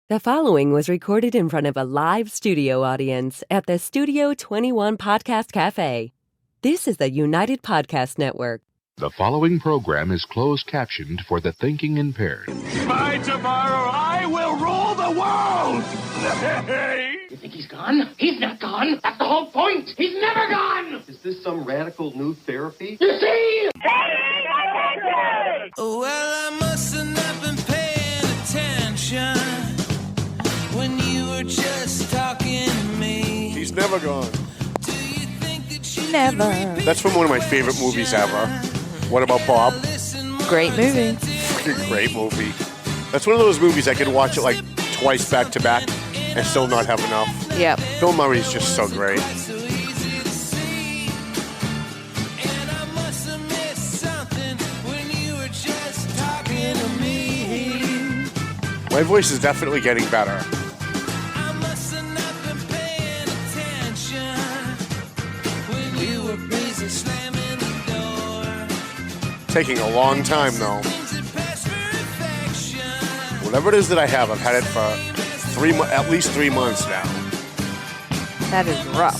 The following was recorded in front of a live studio audience at the Studio 21 Podcast Cafe. This is the United Podcast Network. The following program is closed captioned for the thinking impaired. By tomorrow, I will rule the world! You think he's gone? He's not gone. That's the whole point. He's never gone. Is this some radical new therapy? You see? Well, I must have not been paying attention when you were just talking to me. He's never gone. Do you think that you Never. That's from one of my favorite movies ever. What About Bob? Great movie. Fucking great movie. That's one of those movies I could watch it like twice back to back and still not have enough. Yep. Bill Murray's just so great. so easy to see? And I must have missed something when you were just talking to me. My voice is definitely getting better. I must have not been paying attention when you were busy slamming the door. Taking a long time though. Things that pass for affection. Whatever it is that I have, I've had it for at least 3 months now. That is rough.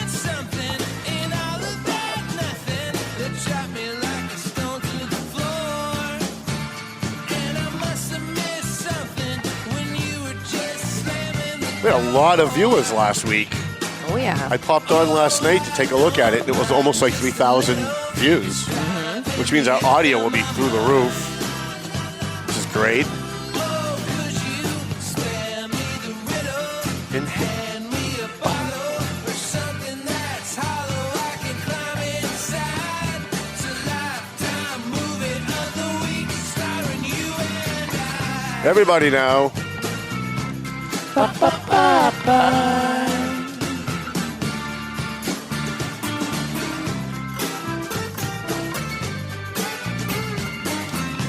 Something in all of that nothing that dropped me like a stone to the floor. And I must have missed something when you were just slamming the We had a lot of viewers last week. Oh, yeah. I popped on last night to take a look at it. It was almost like 3,000 views, which means our audio will be through the roof, which is great. And hand me a bottle or something that's hollow. I can climb inside. It's a lifetime movie of the week starring you and I. everybody now.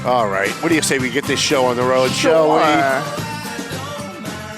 All right, what do you say we get this show on the road, shall we?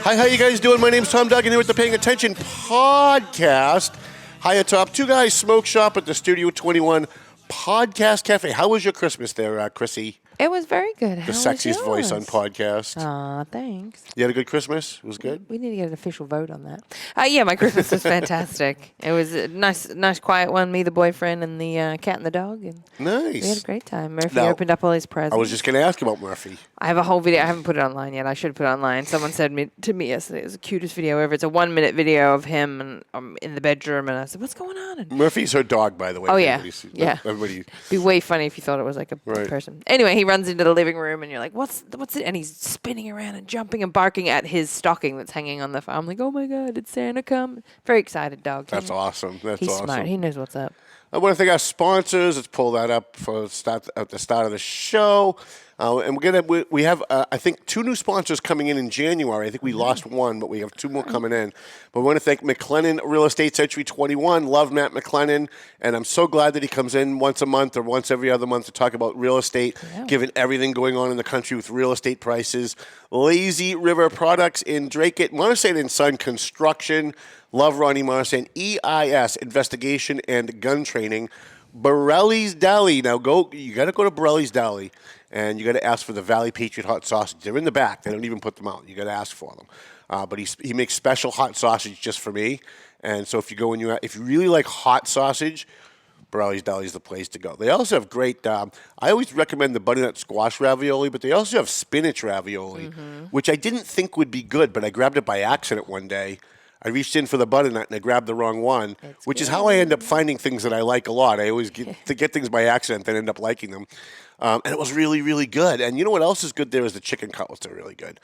Hi, how you guys doing? My name's Tom Duggan here with the Paying Attention podcast. Hi atop Two Guys Smoke Shop at the Studio 21 Podcast Cafe. How was your Christmas there, Chrissy? It was very good. The sexiest voice on podcast. Aw, thanks. You had a good Christmas? It was good? We need to get an official vote on that. Yeah, my Christmas was fantastic. It was a nice, quiet one. Me, the boyfriend, and the cat and the dog. And Nice. we had a great time. Murphy Now, opened up all his presents. I was just going to ask about Murphy. I have a whole video. I haven't put it online yet. I should put it online. Someone said to me yesterday, it was the cutest video ever. It's a 1-minute video of him and, in the bedroom. And I said, what's going on? And Murphy's her dog, by the way. Oh, yeah. Yeah. it'd be way funny if you thought it was like a Right. person. Anyway, he runs into the living room and you're like, what's it? And he's spinning around and jumping and barking at his stocking that's hanging on the farm. I'm like, oh my God, did Santa come? Very excited dog. That's awesome. That's He's awesome. smart. He knows what's up. I want to thank our sponsors. Let's pull that up at the start of the show. And we have I think 2 new sponsors coming in January. I think we lost one, but we have 2 more coming in. But we want to thank McLennan Real Estate Century 21. Love Matt McLennan, and I'm so glad that he comes in once a month or once every other month to talk about real estate, given everything going on in the country with real estate prices. Lazy River Products in Drake, Morrison and Son Construction. Love Ronnie Morrison. EIS Investigation and Gun Training. Borelli's Deli. Now you got to go to Borelli's Deli, and you got to ask for the Valley Patriot hot sausage. They're in the back. They don't even put them out. You got to ask for them. But he makes special hot sausage just for me. And so if you go and if you really like hot sausage, Borelli's Deli is the place to go. They also have great. I always recommend the butternut squash ravioli, but they also have spinach ravioli, which I didn't think would be good, but I grabbed it by accident one day. I reached in for the butternut and I grabbed the wrong one, which is how I end up finding things that I like a lot. I always get things by accident, then end up liking them. And it was really, really good. And you know what else is good there is the chicken cutlets are really good.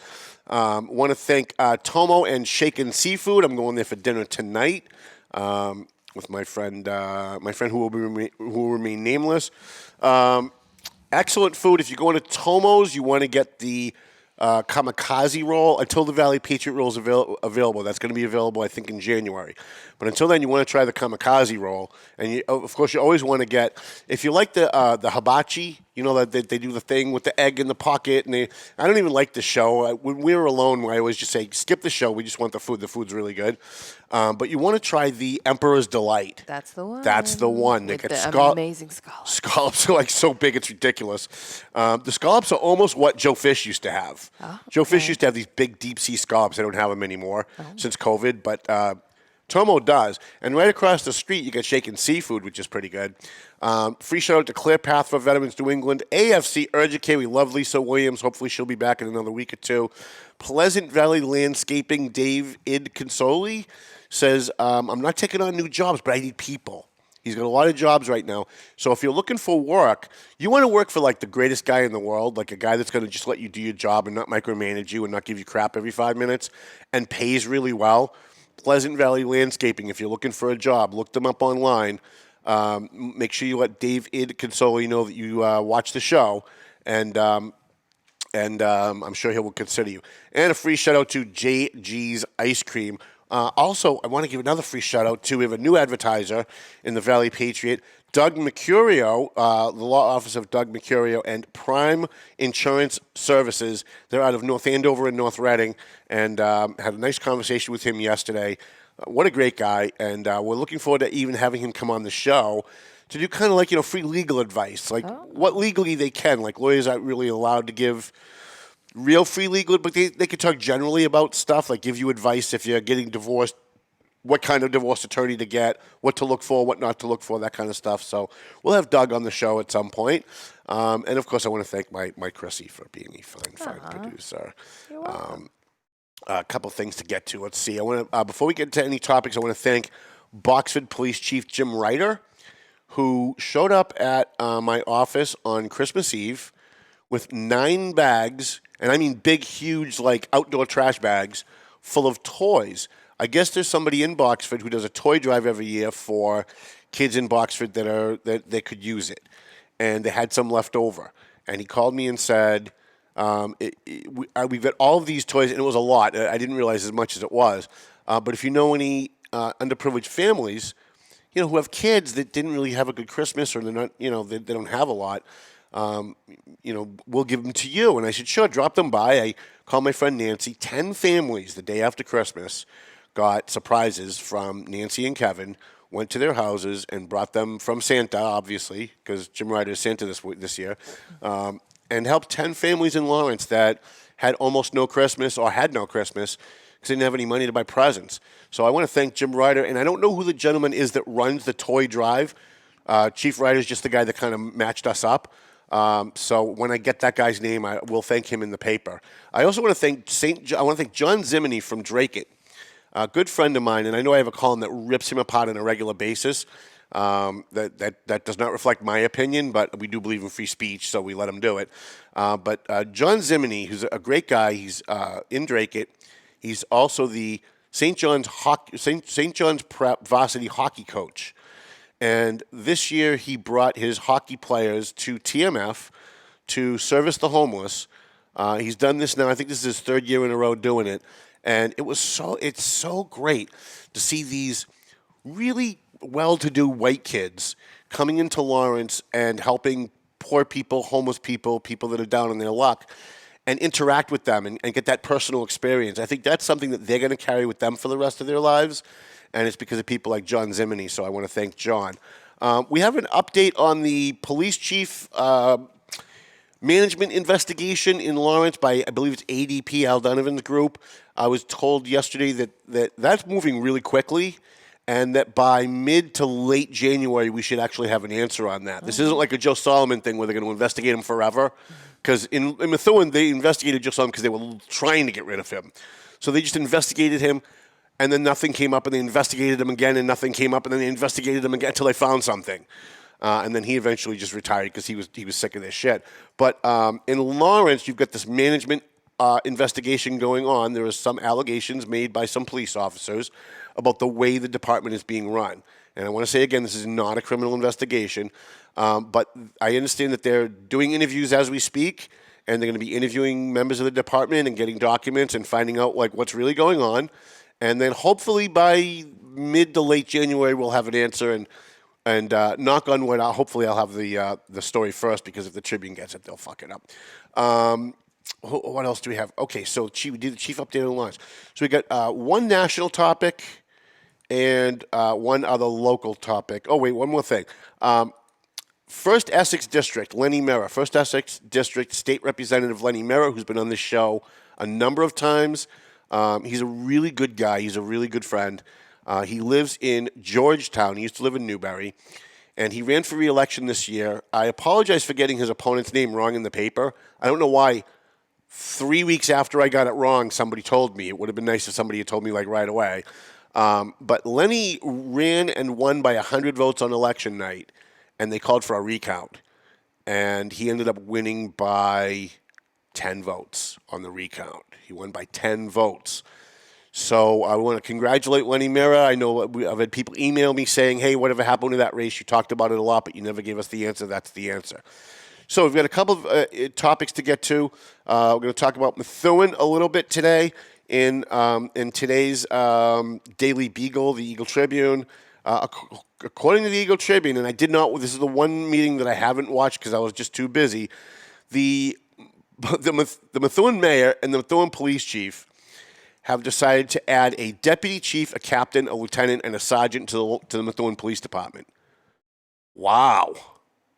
Want to thank Tomo and Shaken Seafood. I'm going there for dinner tonight with my friend who will remain nameless. Excellent food. If you're going to Tomo's, you want to get the kamikaze roll until the Valley Patriot roll is available. That's going to be available, I think, in January. But until then, you want to try the kamikaze roll. And, of course, you always want to get, if you like the hibachi You know that they do the thing with the egg in the pocket, and I don't even like the show. When we were alone, I always just say, skip the show. We just want the food. The food's really good. But you want to try the Emperor's Delight. That's the one. That's the one. They With get the amazing scallops. Scallops are like so big, it's ridiculous. The scallops are almost what Joe Fish used to have. Joe Fish used to have these big deep sea scallops. They don't have them anymore since COVID, but Tomo does. And right across the street, you get Shaken Seafood, which is pretty good. Free shout out to Clear Path for Veterans New England. AFC Urgicare, we love Lisa Williams. Hopefully she'll be back in another week or two. Pleasant Valley Landscaping, Dave Id Consoli says, I'm not taking on new jobs, but I need people. He's got a lot of jobs right now. So if you're looking for work, you want to work for like the greatest guy in the world, like a guy that's going to just let you do your job and not micromanage you and not give you crap every 5 minutes and pays really well. Pleasant Valley Landscaping, if you're looking for a job, look them up online. Make sure you let Dave Id Consoli know that you watch the show, and I'm sure he will consider you. And a free shout-out to JG's Ice Cream. Also, I want to give another free shout-out to, we have a new advertiser in the Valley Patriot, Doug Mercurio, the law office of Doug Mercurio, and Prime Insurance Services. They're out of North Andover and North Reading, and had a nice conversation with him yesterday. What a great guy, and we're looking forward to even having him come on the show to do kind of like, free legal advice, like what legally they can. Like lawyers aren't really allowed to give real free legal, but they could talk generally about stuff, like give you advice if you're getting divorced, what kind of divorce attorney to get, what to look for, what not to look for, that kind of stuff. So we'll have Doug on the show at some point. And, of course, I want to thank my Chrissy for being a fine producer. You're welcome. A couple things to get to. Let's see. I want to before we get into any topics, I want to thank Boxford Police Chief Jim Ryder, who showed up at my office on Christmas Eve with 9 bags, and I mean big, huge, like outdoor trash bags full of toys. I guess there's somebody in Boxford who does a toy drive every year for kids in Boxford that could use it, and they had some left over. And he called me and said, we've got all of these toys, and it was a lot. I didn't realize as much as it was. But if you know any underprivileged families, who have kids that didn't really have a good Christmas, or they're not, they don't have a lot, we'll give them to you. And I said, sure, drop them by. I called my friend Nancy. 10 families the day after Christmas got surprises from Nancy and Kevin, went to their houses and brought them from Santa, obviously, because Jim Ryder is Santa this year, and helped 10 families in Lawrence that had almost no Christmas or had no Christmas because they didn't have any money to buy presents. So I want to thank Jim Ryder, and I don't know who the gentleman is that runs the toy drive. Chief Ryder is just the guy that kind of matched us up. So when I get that guy's name, I will thank him in the paper. I also want to thank John Zimini from Drake It. A good friend of mine, and I know I have a column that rips him apart on a regular basis. That does not reflect my opinion, but we do believe in free speech, so we let him do it. But John Zimini, who's a great guy, he's in Drake It. He's also the St. John's Prep varsity hockey coach. And this year he brought his hockey players to TMF to service the homeless. He's done this now. I think this is his 3rd year in a row doing it. And it's so great to see these really well-to-do white kids coming into Lawrence and helping poor people, homeless people, people that are down on their luck, and interact with them and get that personal experience. I think that's something that they're going to carry with them for the rest of their lives, and it's because of people like John Zimini, so I want to thank John. We have an update on the police chief management investigation in Lawrence by, I believe it's ADP, Al Donovan's group. I was told yesterday that that's moving really quickly, and that by mid to late January, we should actually have an answer on that. This isn't like a Joe Solomon thing where they're going to investigate him forever, because in Methuen, they investigated Joe Solomon because they were trying to get rid of him. So they just investigated him, and then nothing came up, and they investigated him again, and nothing came up, and then they investigated him again until they found something. And then he eventually just retired because he was sick of this shit. But in Lawrence, you've got this management investigation going on. There are some allegations made by some police officers about the way the department is being run. And I want to say again, this is not a criminal investigation. But I understand that they're doing interviews as we speak, and they're going to be interviewing members of the department and getting documents and finding out like what's really going on. And then hopefully by mid to late January, we'll have an answer. And And knock on wood, hopefully I'll have the story first, because if the Tribune gets it, they'll fuck it up. What else do we have? Okay, so we did the chief update on launch. So we got one national topic and one other local topic. Oh, wait, one more thing. First Essex District, Lenny Mera. First Essex District State Representative Lenny Mera, who's been on this show a number of times. He's a really good guy. He's a really good friend. He lives in Georgetown. He used to live in Newbury. And he ran for re-election this year. I apologize for getting his opponent's name wrong in the paper. I don't know why 3 weeks after I got it wrong, somebody told me. It would have been nice if somebody had told me like right away. But Lenny ran and won by 100 votes on election night, and they called for a recount. And he ended up winning by 10 votes on the recount. He won by 10 votes. So I want to congratulate Lenny Mera. I know I've had people email me saying, hey, whatever happened to that race? You talked about it a lot, but you never gave us the answer. That's the answer. So we've got a couple of topics to get to. We're going to talk about Methuen a little bit today in today's Daily Beagle, the Eagle Tribune. According to the Eagle Tribune, and this is the one meeting that I haven't watched because I was just too busy, the Methuen mayor and the Methuen police chief have decided to add a deputy chief, a captain, a lieutenant, and a sergeant to the Methuen Police Department. Wow.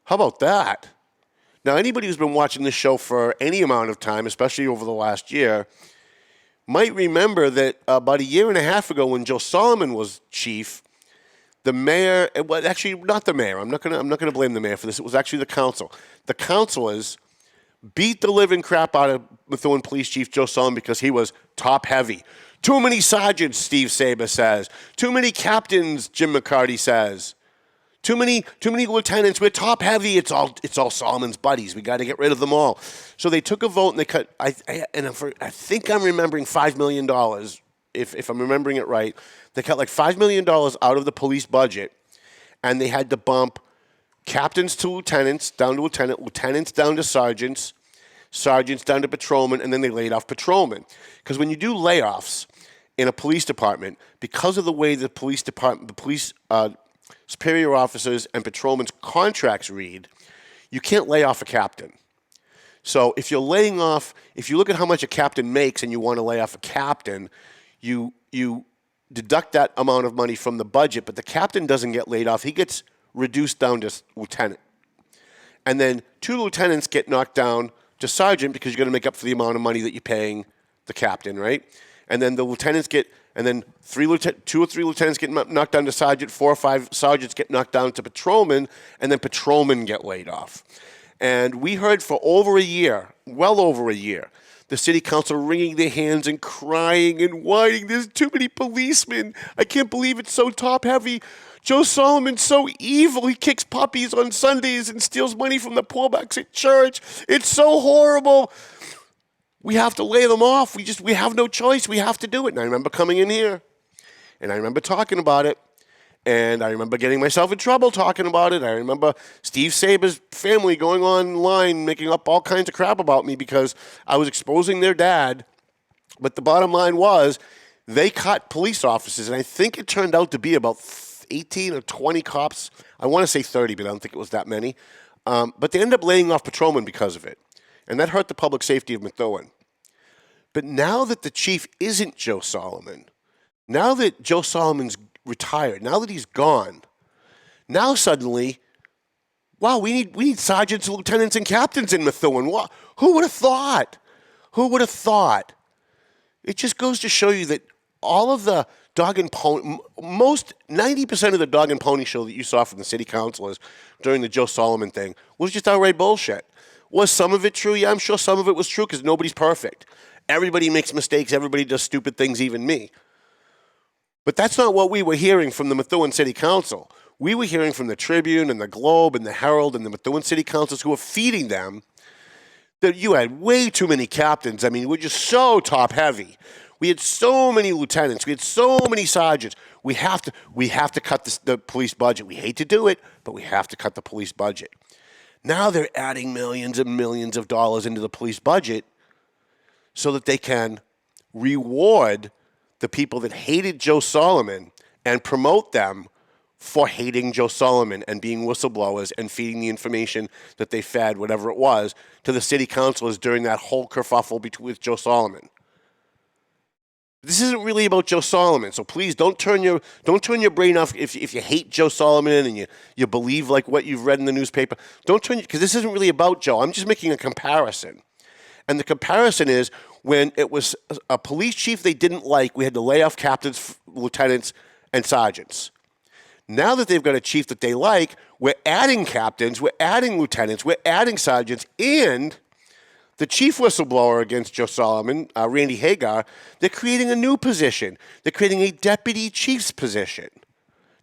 How about that? Now, anybody who's been watching this show for any amount of time, especially over the last year, might remember that about a year and a half ago when Joe Solomon was chief, the mayor, well, actually not the mayor, I'm not gonna blame the mayor for this, it was actually the council. The councilors beat the living crap out of Methuen Police Chief Joe Solomon because he was top heavy. Too many sergeants, Steve Saber says. Too many captains, Jim McCarty says. Too many lieutenants. We're top heavy. It's all Solomon's buddies. We got to get rid of them all. So they took a vote and they cut. I think I'm remembering $5 million. If I'm remembering it right, they cut like $5 million out of the police budget, and they had to bump captains to lieutenants, down to lieutenants down to sergeants, sergeants down to patrolmen, and then they laid off patrolmen. Because when you do layoffs in a police department, because of the way the police superior officers and patrolmen's contracts read, you can't lay off a captain. So if you're laying off, if you look at how much a captain makes and you want to lay off a captain, you deduct that amount of money from the budget, but the captain doesn't get laid off. He gets reduced down to lieutenant. And then 2 lieutenants get knocked down to sergeant because you're going to make up for the amount of money that you're paying the captain, right? And then the lieutenants get, and then 2 or 3 lieutenants get knocked down to sergeant, 4 or 5 sergeants get knocked down to patrolmen, and then patrolmen get laid off. And we heard for over a year, well over a year, the city council wringing their hands and crying and whining. There's too many policemen. I can't believe it's so top heavy. Joe Solomon's so evil. He kicks puppies on Sundays and steals money from the poorbucks at church. It's so horrible. We have to lay them off. We have no choice. We have to do it. And I remember coming in here, and I remember talking about it, and I remember getting myself in trouble talking about it. I remember Steve Saber's family going online making up all kinds of crap about me because I was exposing their dad. But the bottom line was they cut police officers, and I think it turned out to be about 18 or 20 cops. I want to say 30, but I don't think it was that many. But they ended up laying off patrolmen because of it. And that hurt the public safety of Methuen. But now that the chief isn't Joe Solomon, now that Joe Solomon's retired, now that he's gone, now suddenly, wow, we need sergeants, lieutenants, and captains in Methuen. Who would have thought? Who would have thought? It just goes to show you that all of the dog and pony, 90% of the dog and pony show that you saw from the city councilors during the Joe Solomon thing was just outright bullshit. Was some of it true? Yeah, I'm sure some of it was true because nobody's perfect. Everybody makes mistakes. Everybody does stupid things, even me. But that's not what we were hearing from the Methuen City Council. We were hearing from the Tribune and the Globe and the Herald and the Methuen City Councils who were feeding them that you had way too many captains. I mean, we're just so top-heavy. We had so many lieutenants. We had so many sergeants. We have to cut the police budget. We hate to do it, but we have to cut the police budget. Now they're adding millions and millions of dollars into the police budget so that they can reward the people that hated Joe Solomon and promote them for hating Joe Solomon and being whistleblowers and feeding the information that they fed, whatever it was, to the city councilors during that whole kerfuffle with Joe Solomon. This isn't really about Joe Solomon, so please don't turn your brain off if you hate Joe Solomon and you believe like what you've read in the newspaper. Don't turn, because this isn't really about Joe. I'm just making a comparison. And the comparison is when it was a police chief they didn't like, we had to lay off captains, lieutenants, and sergeants. Now that they've got a chief that they like, we're adding captains, we're adding lieutenants, we're adding sergeants, and the chief whistleblower against Joe Solomon, Randy Hagar, they're creating a new position. They're creating a deputy chief's position.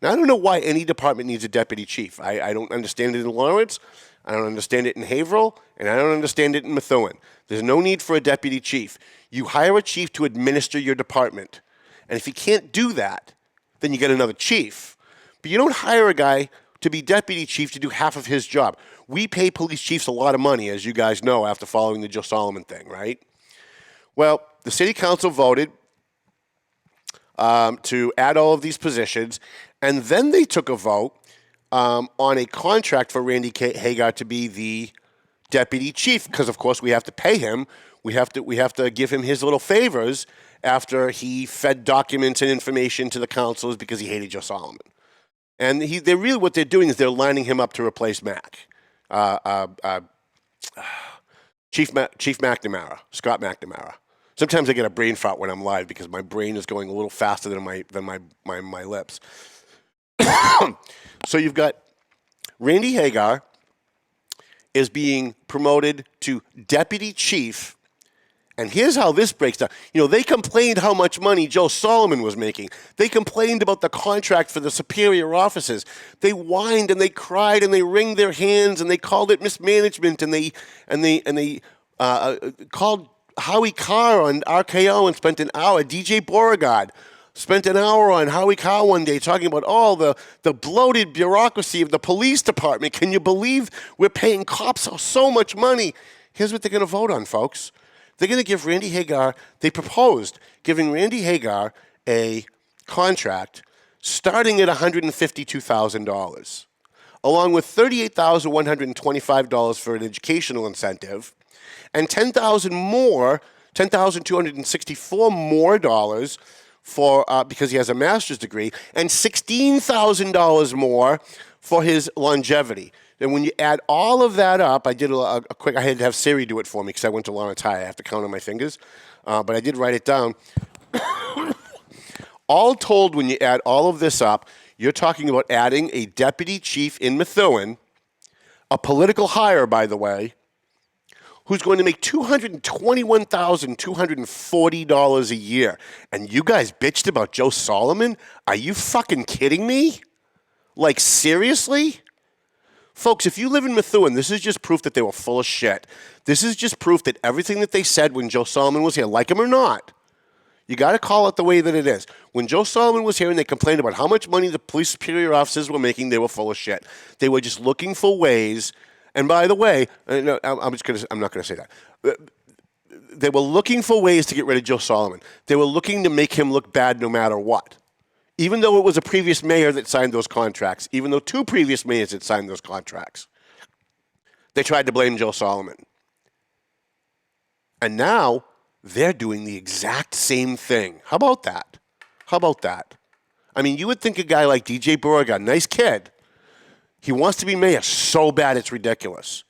Now, I don't know why any department needs a deputy chief. I don't understand it in Lawrence, I don't understand it in Haverhill, and I don't understand it in Methuen. There's no need for a deputy chief. You hire a chief to administer your department. And if you can't do that, then you get another chief. But you don't hire a guy to be deputy chief to do half of his job. We pay police chiefs a lot of money, as you guys know, after following the Joe Solomon thing, right? Well, the city council voted to add all of these positions, and then they took a vote on a contract for Randy Hagar to be the deputy chief, because of course we have to pay him. We have to give him his little favors after he fed documents and information to the councilors because he hated Joe Solomon. And they're really what they're doing is they're lining him up to replace Mac, Chief McNamara, Scott McNamara. Sometimes I get a brain fart when I'm live because my brain is going a little faster than my lips. So you've got Randy Hagar is being promoted to deputy chief. And here's how this breaks down. You know, they complained how much money Joe Solomon was making. They complained about the contract for the superior officers. They whined and they cried and they wringed their hands and they called it mismanagement and they called Howie Carr on RKO and spent an hour. DJ Beauregard spent an hour on Howie Carr one day talking about all the bloated bureaucracy of the police department. Can you believe we're paying cops so much money? Here's what they're going to vote on, folks. They're going to give Randy Hagar, they proposed giving Randy Hagar a contract starting at $152,000, along with $38,125 for an educational incentive, and $10,264 more dollars for because he has a master's degree, and $16,000 more for his longevity. And when you add all of that up, I did a quick, I had to have Siri do it for me because I went to Lawrence High. I have to count on my fingers. But I did write it down. All told, when you add all of this up, you're talking about adding a deputy chief in Methuen, a political hire, by the way, who's going to make $221,240 a year. And you guys bitched about Joe Solomon? Are you fucking kidding me? Like, seriously? Folks, if you live in Methuen, this is just proof that they were full of shit. This is just proof that everything that they said when Joe Solomon was here, like him or not, you got to call it the way that it is. When Joe Solomon was here and they complained about how much money the police superior officers were making, they were full of shit. They were just looking for ways. And by the way, no, I'm not going to say that. They were looking for ways to get rid of Joe Solomon. They were looking to make him look bad no matter what. Even though it was a previous mayor that signed those contracts, even though two previous mayors had signed those contracts, they tried to blame Joe Solomon. And now they're doing the exact same thing. How about that? How about that? I mean, you would think a guy like DJ Beauregard, nice kid, he wants to be mayor so bad it's ridiculous.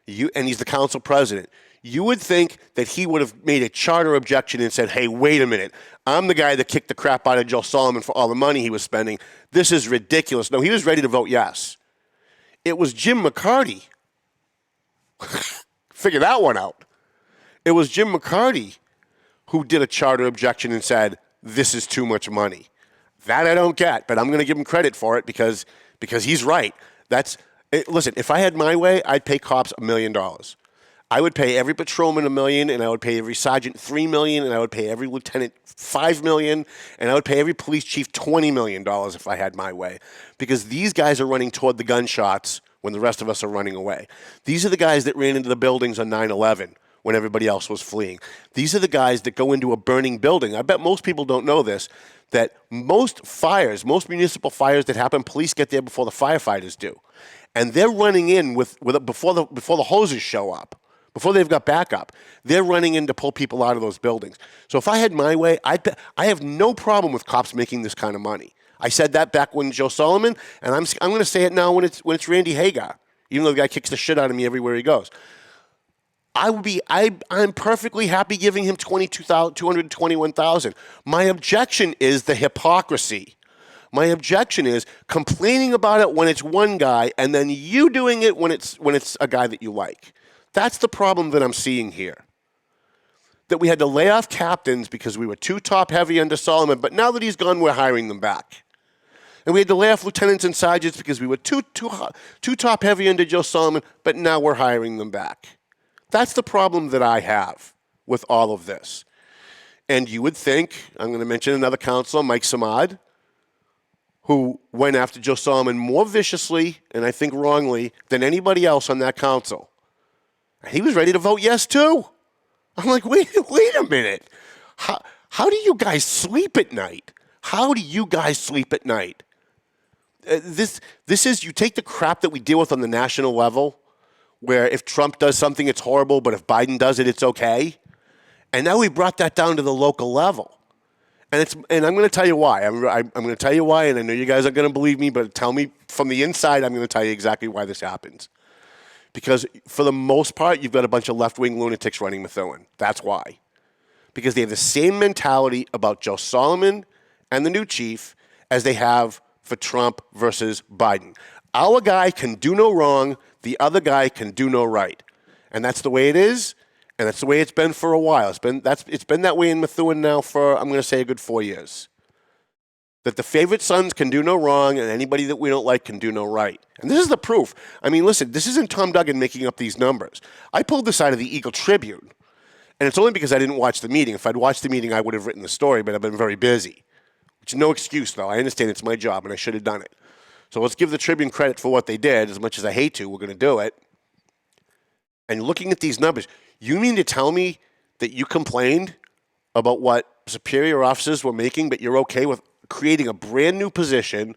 And he's the council president. You would think that he would have made a charter objection and said, hey, wait a minute. I'm the guy that kicked the crap out of Joe Solomon for all the money he was spending. This is ridiculous. No, he was ready to vote yes. It was Jim McCarty. Figure that one out. It was Jim McCarty who did a charter objection and said, this is too much money. That I don't get, but I'm going to give him credit for it because he's right. Listen, if I had my way, I'd pay cops $1 million. I would pay every patrolman $1 million, and I would pay every sergeant $3 million, and I would pay every lieutenant $5 million, and I would pay every police chief $20 million if I had my way. Because these guys are running toward the gunshots when the rest of us are running away. These are the guys that ran into the buildings on 9/11 when everybody else was fleeing. These are the guys that go into a burning building. I bet most people don't know this, that most municipal fires that happen, police get there before the firefighters do. And they're running in before the hoses show up, before they've got backup. They're running in to pull people out of those buildings. So if I had my way, I have no problem with cops making this kind of money. I said that back when Joe Solomon, and I'm going to say it now when it's Randy Hagar, even though the guy kicks the shit out of me everywhere he goes. I'm perfectly happy giving him $221,000. My objection is the hypocrisy. My objection is complaining about it when it's one guy and then you doing it when it's a guy that you like. That's the problem that I'm seeing here. That we had to lay off captains because we were too top heavy under Solomon, but now that he's gone, we're hiring them back. And we had to lay off lieutenants and sergeants because we were too top heavy under Joe Solomon, but now we're hiring them back. That's the problem that I have with all of this. And you would think, I'm going to mention another counselor, Mike Samad, who went after Joe Solomon more viciously, and I think wrongly, than anybody else on that council. And he was ready to vote yes, too. I'm like, wait a minute. How do you guys sleep at night? How do you guys sleep at night? This is, you take the crap that we deal with on the national level, where if Trump does something, it's horrible, but if Biden does it, it's okay. And now we brought that down to the local level. And I'm going to tell you why. I'm going to tell you why, and I know you guys aren't going to believe me, but tell me from the inside, I'm going to tell you exactly why this happens. Because for the most part, you've got a bunch of left-wing lunatics running Methuen. That's why. Because they have the same mentality about Joe Solomon and the new chief as they have for Trump versus Biden. Our guy can do no wrong. The other guy can do no right. And that's the way it is, and that's the way it's been for a while. It's been that way in Methuen now for, I'm going to say, a good 4 years. That the favorite sons can do no wrong, and anybody that we don't like can do no right. And this is the proof. I mean, listen, this isn't Tom Duggan making up these numbers. I pulled this out of the Eagle Tribune, and it's only because I didn't watch the meeting. If I'd watched the meeting, I would have written the story, but I've been very busy. Which is no excuse, though. I understand it's my job, and I should have done it. So let's give the Tribune credit for what they did. As much as I hate to, we're going to do it. And looking at these numbers, you mean to tell me that you complained about what superior officers were making, but you're okay with creating a brand new position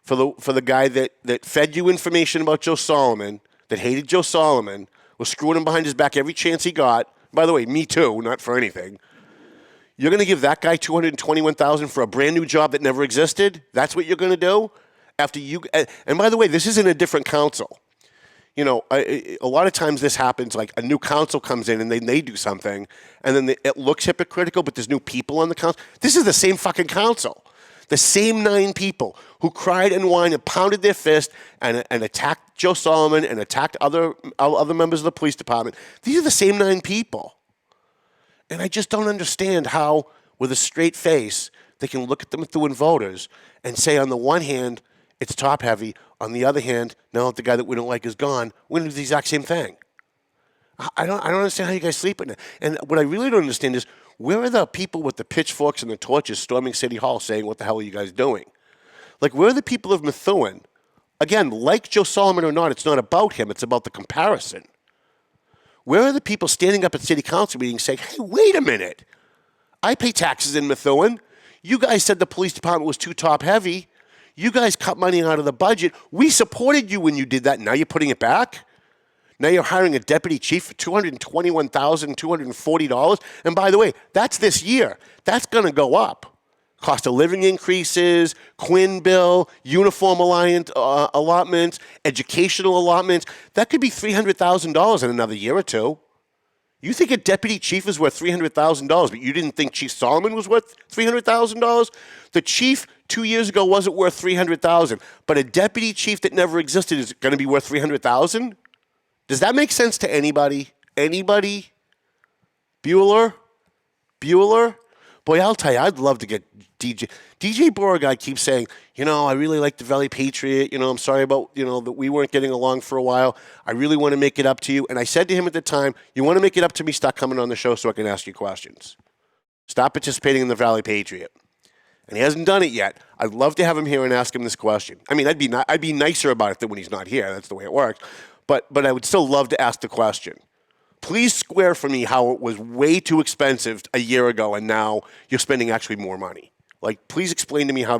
for the guy that fed you information about Joe Solomon, that hated Joe Solomon, was screwing him behind his back every chance he got. By the way, me too, not for anything. You're going to give that guy $221,000 for a brand new job that never existed? That's what you're going to do? After you, and by the way, this isn't a different council. You know, a lot of times this happens, like a new council comes in and they do something, and then it looks hypocritical, but there's new people on the council. This is the same fucking council. The same 9 people who cried and whined and pounded their fist and attacked Joe Solomon and attacked other members of the police department. These are the same 9 people. And I just don't understand how, with a straight face, they can look at the Methuen voters and say, on the one hand, it's top heavy. On the other hand, now that the guy that we don't like is gone, we're going to do the exact same thing. I don't understand how you guys sleep at night. And what I really don't understand is, where are the people with the pitchforks and the torches storming City Hall saying, what the hell are you guys doing? Like, where are the people of Methuen? Again, like Joe Solomon or not, it's not about him. It's about the comparison. Where are the people standing up at city council meetings saying, hey, wait a minute. I pay taxes in Methuen. You guys said the police department was too top heavy. You guys cut money out of the budget. We supported you when you did that. Now you're putting it back? Now you're hiring a deputy chief for $221,240. And by the way, that's this year. That's going to go up. Cost of living increases, Quinn bill, uniform allotments, educational allotments. That could be $300,000 in another year or two. You think a deputy chief is worth $300,000, but you didn't think Chief Solomon was worth $300,000? The chief 2 years ago wasn't worth $300,000, but a deputy chief that never existed is going to be worth $300,000? Does that make sense to anybody? Anybody? Bueller? Boy, I'll tell you, I'd love to get DJ Beauregard keeps saying, you know, I really like the Valley Patriot. You know, I'm sorry about, you know, that we weren't getting along for a while. I really want to make it up to you. And I said to him at the time, you want to make it up to me, stop coming on the show so I can ask you questions. Stop participating in the Valley Patriot. And he hasn't done it yet. I'd love to have him here and ask him this question. I mean, I'd be nicer about it than when he's not here. That's the way it works. But I would still love to ask the question. Please square for me how it was way too expensive a year ago and now you're spending actually more money. Like, please explain to me how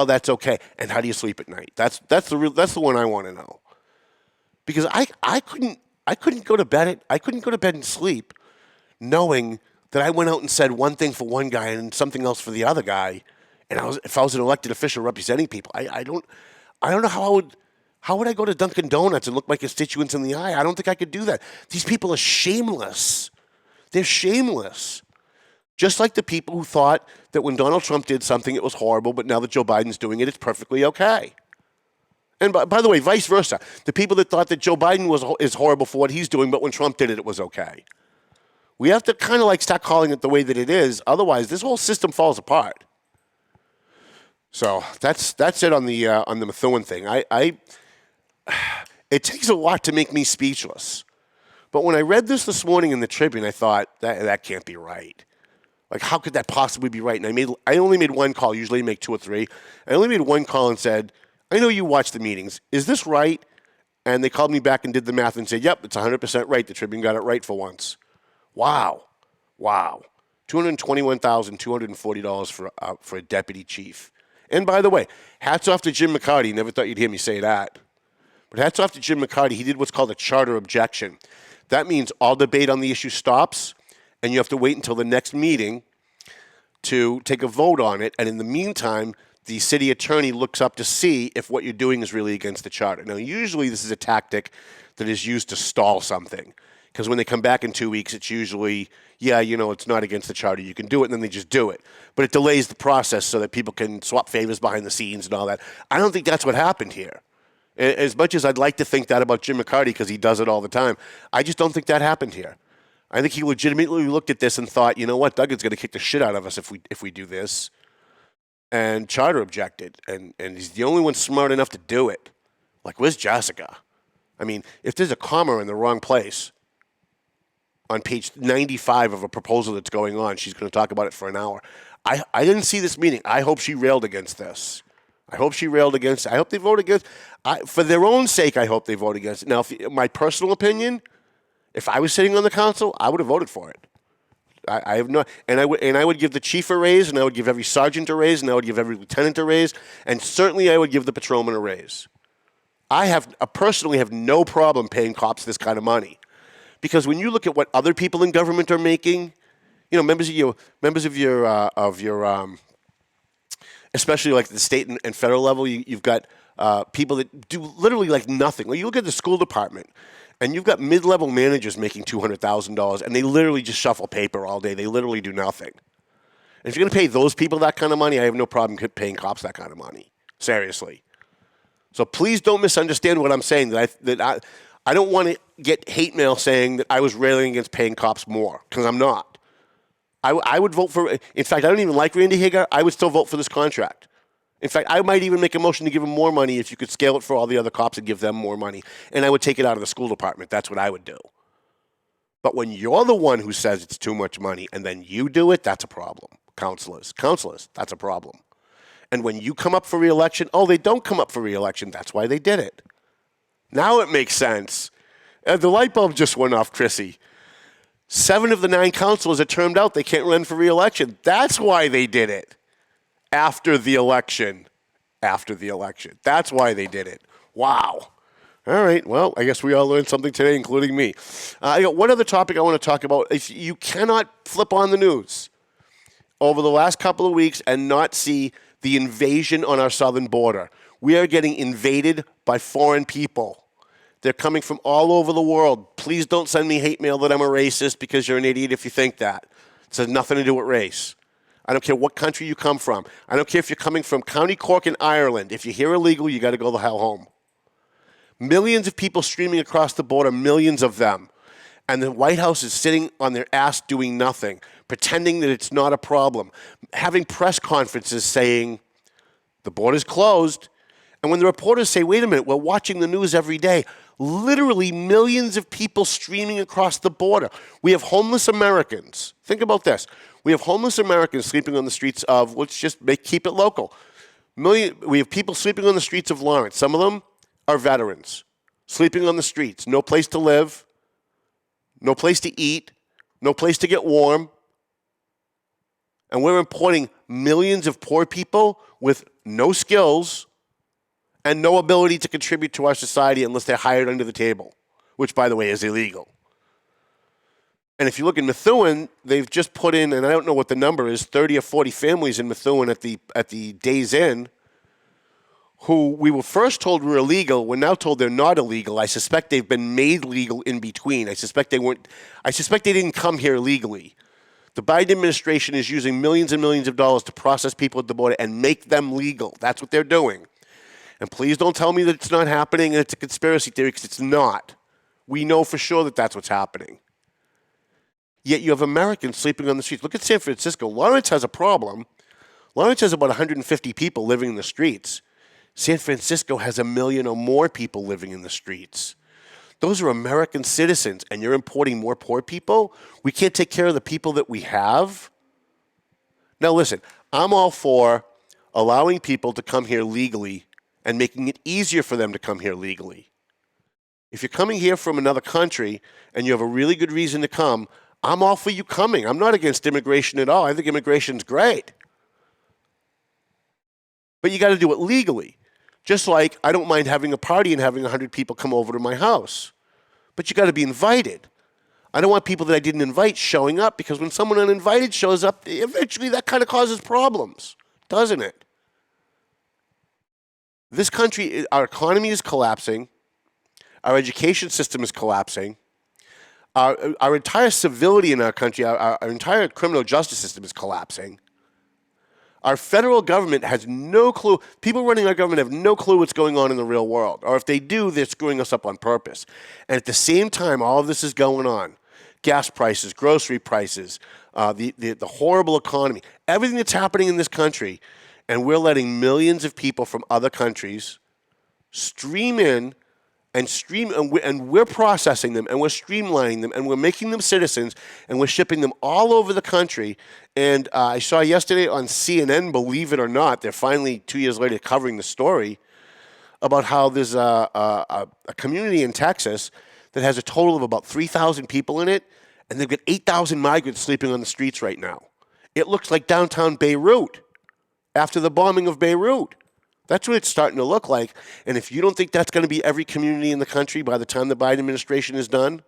that's okay, and how do you sleep at night? That's the one I want to know. Because I couldn't go to bed and sleep knowing that I went out and said one thing for one guy and something else for the other guy, and if I was an elected official representing people, I don't know how would I go to Dunkin' Donuts and look my constituents in the eye? I don't think I could do that. These people are shameless. They're shameless. Just like the people who thought that when Donald Trump did something, it was horrible, but now that Joe Biden's doing it, it's perfectly okay. And by the way, vice versa. The people that thought that Joe Biden is horrible for what he's doing, but when Trump did it, it was okay. We have to kind of like start calling it the way that it is. Otherwise, this whole system falls apart. So that's it on the Methuen thing. It takes a lot to make me speechless. But when I read this morning in the Tribune, I thought that can't be right. Like, how could that possibly be right? And I only made one call. Usually I make 2 or 3. I only made one call and said, I know you watch the meetings. Is this right? And they called me back and did the math and said, yep, it's 100% right. The Tribune got it right for once. Wow. $221,240 for a deputy chief. And by the way, hats off to Jim McCarty. Never thought you'd hear me say that. But hats off to Jim McCarty. He did what's called a charter objection. That means all debate on the issue stops, and you have to wait until the next meeting to take a vote on it. And in the meantime, the city attorney looks up to see if what you're doing is really against the charter. Now, usually this is a tactic that is used to stall something. Because when they come back in 2 weeks, it's usually, it's not against the charter. You can do it, and then they just do it. But it delays the process so that people can swap favors behind the scenes and all that. I don't think that's what happened here. As much as I'd like to think that about Jim McCarty because he does it all the time, I just don't think that happened here. I think he legitimately looked at this and thought, you know what, Duggan's going to kick the shit out of us if we do this. And charter objected, and he's the only one smart enough to do it. Like, where's Jessica? I mean, if there's a comma in the wrong place on page 95 of a proposal that's going on, she's going to talk about it for an hour. I didn't see this meeting. I hope she railed against this. I hope they vote against. For their own sake, I hope they vote against it. Now, my personal opinion, if I was sitting on the council, I would have voted for it. I have no, and I would give the chief a raise, and I would give every sergeant a raise, and I would give every lieutenant a raise, and certainly I would give the patrolman a raise. I personally have no problem paying cops this kind of money, because when you look at what other people in government are making, members of your especially like the state and federal level, you've got people that do literally like nothing. Well, you look at the school department, and you've got mid-level managers making $200,000, and they literally just shuffle paper all day. They literally do nothing. And if you're going to pay those people that kind of money, I have no problem paying cops that kind of money. Seriously. So please don't misunderstand what I'm saying. That I don't want to get hate mail saying that I was railing against paying cops more, because I'm not. I would vote for. In fact, I don't even like Randy Hagar. I would still vote for this contract. In fact, I might even make a motion to give him more money if you could scale it for all the other cops and give them more money. And I would take it out of the school department. That's what I would do. But when you're the one who says it's too much money and then you do it, that's a problem. Counselors, that's a problem. And when you come up for re-election, they don't come up for re-election. That's why they did it. Now it makes sense. The light bulb just went off, Chrissy. 7 of the 9 counselors are termed out. They can't run for re-election. That's why they did it. After the election. That's why they did it. Wow. All right. Well, I guess we all learned something today, including me. I got one other topic I want to talk about. If you cannot flip on the news over the last couple of weeks and not see the invasion on our southern border. We are getting invaded by foreign people. They're coming from all over the world. Please don't send me hate mail that I'm a racist, because you're an idiot if you think that. It has nothing to do with race. I don't care what country you come from. I don't care if you're coming from County Cork in Ireland. If you're here illegal, you got to go the hell home. Millions of people streaming across the border, millions of them. And the White House is sitting on their ass doing nothing, pretending that it's not a problem, having press conferences saying the border's closed. And when the reporters say, wait a minute, we're watching the news every day, literally millions of people streaming across the border. We have homeless Americans. Think about this. We have homeless Americans sleeping on the streets of, let's just keep it local. We have people sleeping on the streets of Lawrence. Some of them are veterans, sleeping on the streets, no place to live, no place to eat, no place to get warm. And we're importing millions of poor people with no skills and no ability to contribute to our society unless they're hired under the table, which, by the way, is illegal. And if you look in Methuen, they've just put in, and I don't know what the number is, 30 or 40 families in Methuen at the Days Inn, who we were first told were illegal. We're now told they're not illegal. I suspect they've been made legal in between. I suspect they didn't come here legally. The Biden administration is using millions and millions of dollars to process people at the border and make them legal. That's what they're doing. And please don't tell me that it's not happening and it's a conspiracy theory, because it's not. We know for sure that that's what's happening. Yet you have Americans sleeping on the streets. Look at San Francisco. Lawrence has a problem. Lawrence has about 150 people living in the streets. San Francisco has 1 million or more people living in the streets. Those are American citizens, and you're importing more poor people? We can't take care of the people that we have? Now listen, I'm all for allowing people to come here legally and making it easier for them to come here legally. If you're coming here from another country and you have a really good reason to come, I'm all for you coming. I'm not against immigration at all. I think immigration's great. But you got to do it legally. Just like I don't mind having a party and having 100 people come over to my house. But you got to be invited. I don't want people that I didn't invite showing up, because when someone uninvited shows up, eventually that kind of causes problems, doesn't it? This country, our economy is collapsing. Our education system is collapsing. Our entire civility in our country, our entire criminal justice system is collapsing. Our federal government has no clue. People running our government have no clue what's going on in the real world. Or if they do, they're screwing us up on purpose. And at the same time, all of this is going on. Gas prices, grocery prices, the horrible economy, everything that's happening in this country. And we're letting millions of people from other countries stream in and we're processing them, and we're streamlining them, and we're making them citizens, and we're shipping them all over the country. And I saw yesterday on CNN, believe it or not, they're finally 2 years later covering the story about how there's a community in Texas that has a total of about 3,000 people in it, and they've got 8,000 migrants sleeping on the streets right now. It looks like downtown Beirut after the bombing of Beirut. That's what it's starting to look like. And if you don't think that's going to be every community in the country by the time the Biden administration is done,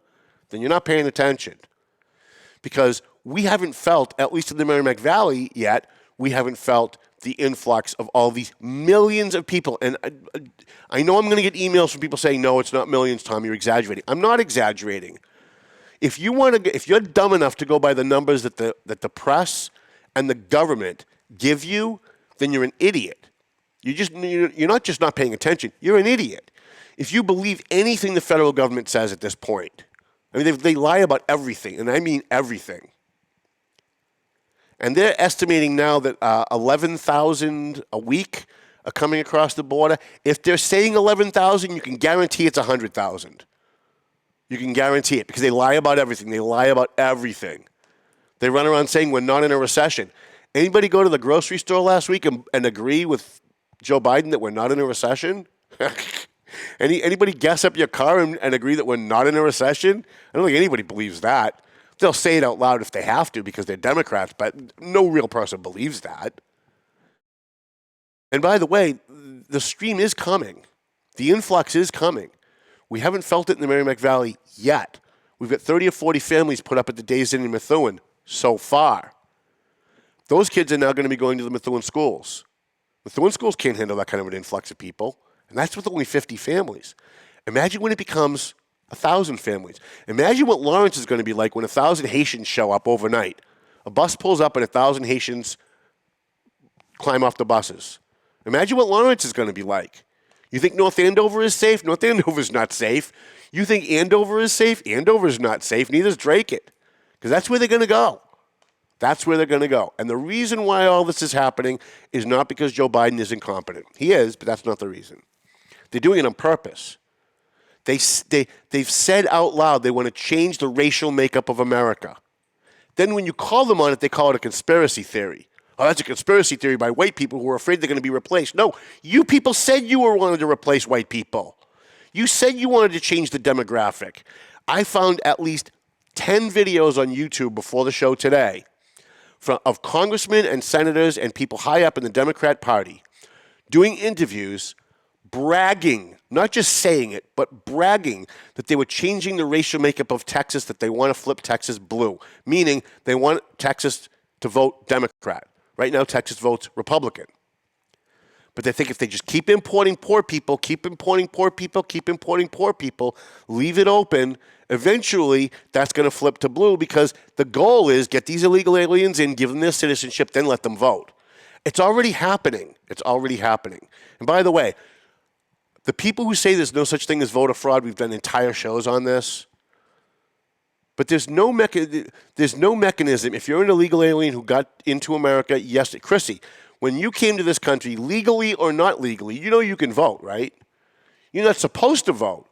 then you're not paying attention. Because we haven't felt, at least in the Merrimack Valley yet, we haven't felt the influx of all these millions of people. And I know I'm going to get emails from people saying, no, it's not millions, Tom, you're exaggerating. I'm not exaggerating. If you're dumb enough to go by the numbers that the press and the government give you, then you're an idiot. You're not just not paying attention. You're an idiot. If you believe anything the federal government says at this point, I mean, they lie about everything, and I mean everything. And they're estimating now that 11,000 a week are coming across the border. If they're saying 11,000, you can guarantee it's 100,000. You can guarantee it, because they lie about everything. They lie about everything. They run around saying we're not in a recession. Anybody go to the grocery store last week and agree with Joe Biden that we're not in a recession? Anybody gas up your car and agree that we're not in a recession? I don't think anybody believes that. They'll say it out loud if they have to because they're Democrats, but no real person believes that. And by the way, the stream is coming. The influx is coming. We haven't felt it in the Merrimack Valley yet. We've got 30 or 40 families put up at the Days Inn in Methuen so far. Those kids are now going to be going to the Methuen schools. Methuen schools can't handle that kind of an influx of people, and that's with only 50 families. Imagine when it becomes 1,000 families. Imagine what Lawrence is going to be like when 1,000 Haitians show up overnight. A bus pulls up and 1,000 Haitians climb off the buses. Imagine what Lawrence is going to be like. You think North Andover is safe? North Andover is not safe. You think Andover is safe? Andover is not safe. Neither is Drake-it, because that's where they're going to go. That's where they're going to go. And the reason why all this is happening is not because Joe Biden is incompetent. He is, but that's not the reason. They're doing it on purpose. They've said out loud they want to change the racial makeup of America. Then when you call them on it, they call it a conspiracy theory. Oh, that's a conspiracy theory by white people who are afraid they're going to be replaced. No, you people said you wanted to replace white people. You said you wanted to change the demographic. I found at least 10 videos on YouTube before the show today of congressmen and senators and people high up in the Democrat Party doing interviews, bragging, not just saying it, but bragging that they were changing the racial makeup of Texas, that they want to flip Texas blue, meaning they want Texas to vote Democrat. Right now, Texas votes Republican. But they think if they just keep importing poor people, leave it open, eventually that's going to flip to blue because the goal is get these illegal aliens in, give them their citizenship, then let them vote. It's already happening. And by the way, the people who say there's no such thing as voter fraud, we've done entire shows on this. But there's no mechanism. If you're an illegal alien who got into America, yes, Chrissy, when you came to this country, legally or not legally, you can vote, right? You're not supposed to vote.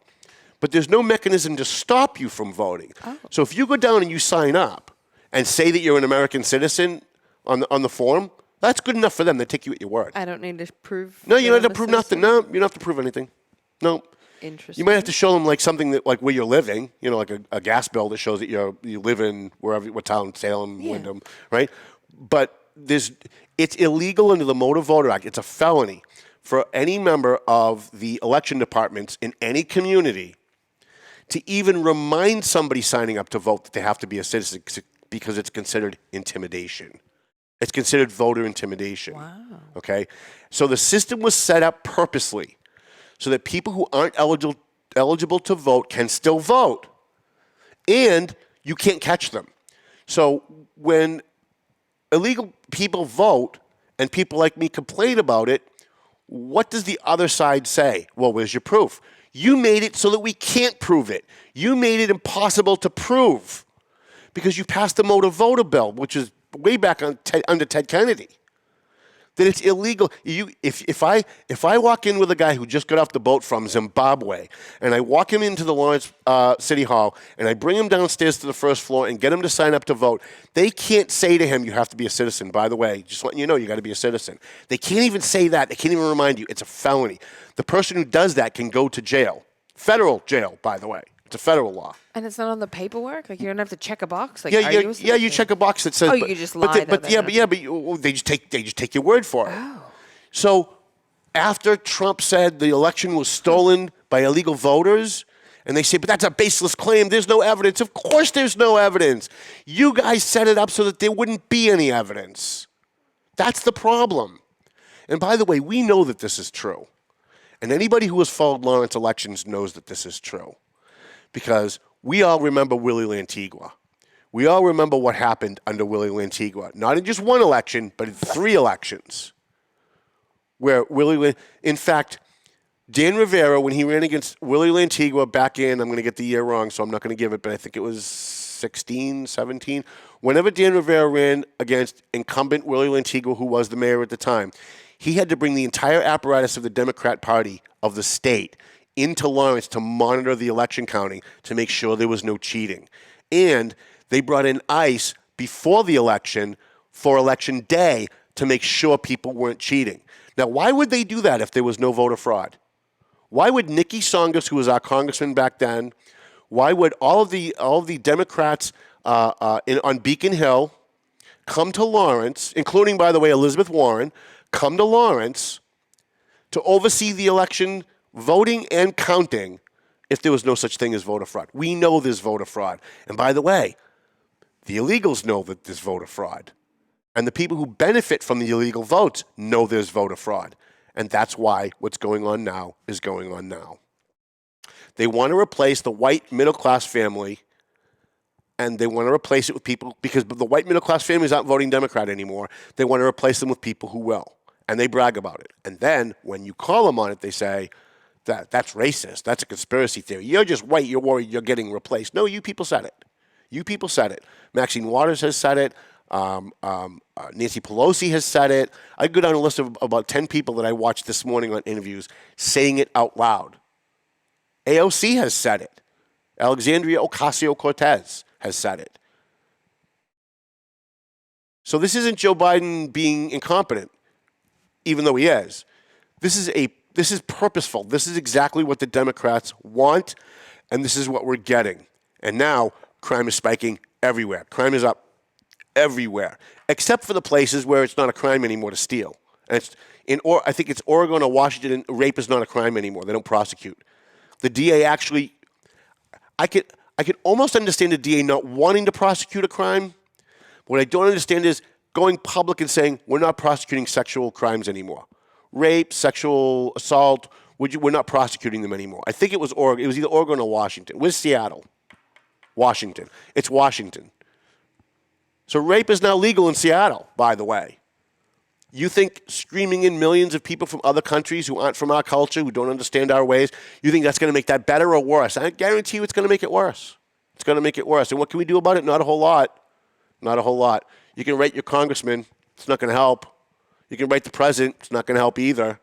But there's no mechanism to stop you from voting. Oh. So if you go down and you sign up and say that you're an American citizen on the form, that's good enough for them. They take you at your word. I don't need to prove. No, you don't have to prove nothing. No, you don't have to prove anything. No. Interesting. You might have to show them like something that, like where you're living, like a gas bill that shows that you live in what town, Salem, Wyndham, right? But it's illegal under the Motor Voter Act. It's a felony for any member of the election departments in any community to even remind somebody signing up to vote that they have to be a citizen because it's considered intimidation. It's considered voter intimidation. Wow. Okay? So the system was set up purposely so that people who aren't eligible to vote can still vote. And you can't catch them. So when illegal people vote and people like me complain about it, what does the other side say? Well, where's your proof? You made it so that we can't prove it. You made it impossible to prove because you passed the motor voter bill, which is way back under Ted Kennedy. That it's illegal. If I walk in with a guy who just got off the boat from Zimbabwe and I walk him into the Lawrence City Hall and I bring him downstairs to the first floor and get him to sign up to vote, they can't say to him, you have to be a citizen. By the way, just letting you know, you got to be a citizen. They can't even say that. They can't even remind you. It's a felony. The person who does that can go to jail. Federal jail, by the way. It's a federal law. And it's not on the paperwork? Like, you don't have to check a box? Like, you check a box that says... Oh, you could just lie. But they just take your word for it. Oh. So after Trump said the election was stolen by illegal voters, and they say, but that's a baseless claim, there's no evidence. Of course there's no evidence. You guys set it up so that there wouldn't be any evidence. That's the problem. And by the way, we know that this is true. And anybody who has followed Lawrence elections knows that this is true. Because we all remember Willie Lantigua. We all remember what happened under Willie Lantigua. Not in just one election, but in 3 elections. Where in fact, Dan Rivera, when he ran against Willie Lantigua back in, I'm going to get the year wrong, so I'm not going to give it, but I think it was 16, 17. Whenever Dan Rivera ran against incumbent Willie Lantigua, who was the mayor at the time, he had to bring the entire apparatus of the Democrat Party of the state into Lawrence to monitor the election counting to make sure there was no cheating. And they brought in ICE before the election for election day to make sure people weren't cheating. Now, why would they do that if there was no voter fraud? Why would Nikki Tsongas, who was our congressman back then, why would all of the Democrats on Beacon Hill come to Lawrence, including, by the way, Elizabeth Warren, come to Lawrence to oversee the election voting and counting if there was no such thing as voter fraud? We know there's voter fraud. And by the way, the illegals know that there's voter fraud. And the people who benefit from the illegal votes know there's voter fraud. And that's why what's going on now is going on now. They want to replace the white middle-class family, and they want to replace it with people, because the white middle-class families aren't voting Democrat anymore. They want to replace them with people who will. And they brag about it. And then when you call them on it, they say, that's racist. That's a conspiracy theory. You're just white. You're worried you're getting replaced. No, you people said it. You people said it. Maxine Waters has said it. Nancy Pelosi has said it. I go down a list of about 10 people that I watched this morning on interviews saying it out loud. AOC has said it. Alexandria Ocasio-Cortez has said it. So this isn't Joe Biden being incompetent, even though he is. This is purposeful. This is exactly what the Democrats want, and this is what we're getting. And now crime is spiking everywhere. Crime is up everywhere, except for the places where it's not a crime anymore to steal. And I think it's Oregon or Washington, and rape is not a crime anymore. They don't prosecute. The DA actually, I could almost understand the DA not wanting to prosecute a crime. What I don't understand is going public and saying, we're not prosecuting sexual crimes anymore. Rape, sexual assault, we're not prosecuting them anymore. I think it was Oregon. It was either Oregon or Washington. Where's Seattle? Washington. It's Washington. So rape is now legal in Seattle, by the way. You think screaming in millions of people from other countries who aren't from our culture, who don't understand our ways, you think that's going to make that better or worse? I guarantee you it's going to make it worse. It's going to make it worse. And what can we do about it? Not a whole lot. Not a whole lot. You can write your congressman. It's not going to help. You can write the president. It's not going to help either.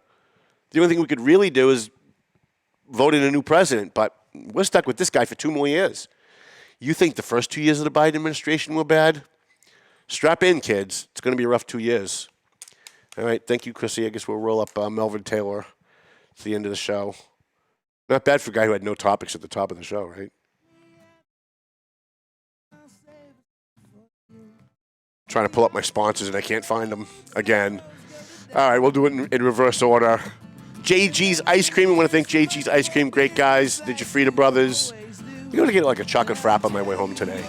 The only thing we could really do is vote in a new president. But we're stuck with this guy for 2 more years. You think the first 2 years of the Biden administration were bad? Strap in, kids. It's going to be a rough 2 years. All right, thank you, Chrissy. I guess we'll roll up Melvin Taylor. It's the end of the show. Not bad for a guy who had no topics at the top of the show, right? Trying to pull up my sponsors and I can't find them again. All right, we'll do it in reverse order. JG's Ice Cream. I want to thank JG's Ice Cream. Great guys. The Jafrida Brothers. I'm going to get like a chocolate frap on my way home today.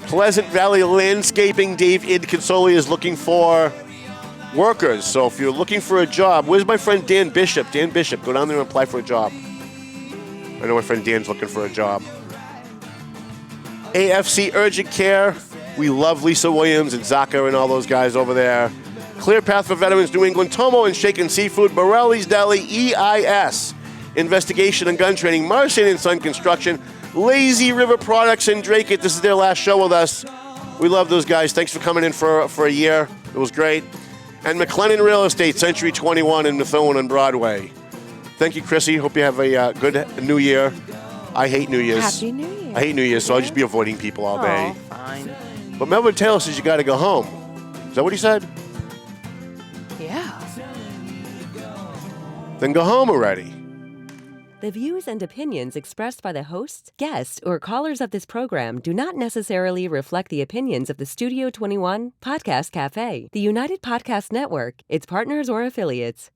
Pleasant Valley Landscaping. Dave Consoli is looking for workers. So if you're looking for a job, where's my friend Dan Bishop? Dan Bishop, go down there and apply for a job. I know my friend Dan's looking for a job. AFC Urgent Care. We love Lisa Williams and Zaka and all those guys over there. Clear Path for Veterans New England, Tomo and Shaken Seafood, Borelli's Deli, EIS, Investigation and Gun Training, Martian and Sun Construction, Lazy River Products, and Drake It. This is their last show with us. We love those guys. Thanks for coming in for a year. It was great. And McLennan Real Estate, Century 21 in Methuen on Broadway. Thank you, Chrissy. Hope you have a good New Year. I hate New Year's. Happy New Year. I hate New Year's, so I'll just be avoiding people all day. Oh, fine. But Melvin Taylor says you got to go home. Is that what he said? Yeah. Then go home already. The views and opinions expressed by the hosts, guests, or callers of this program do not necessarily reflect the opinions of the Studio 21 Podcast Cafe, the United Podcast Network, its partners, or affiliates.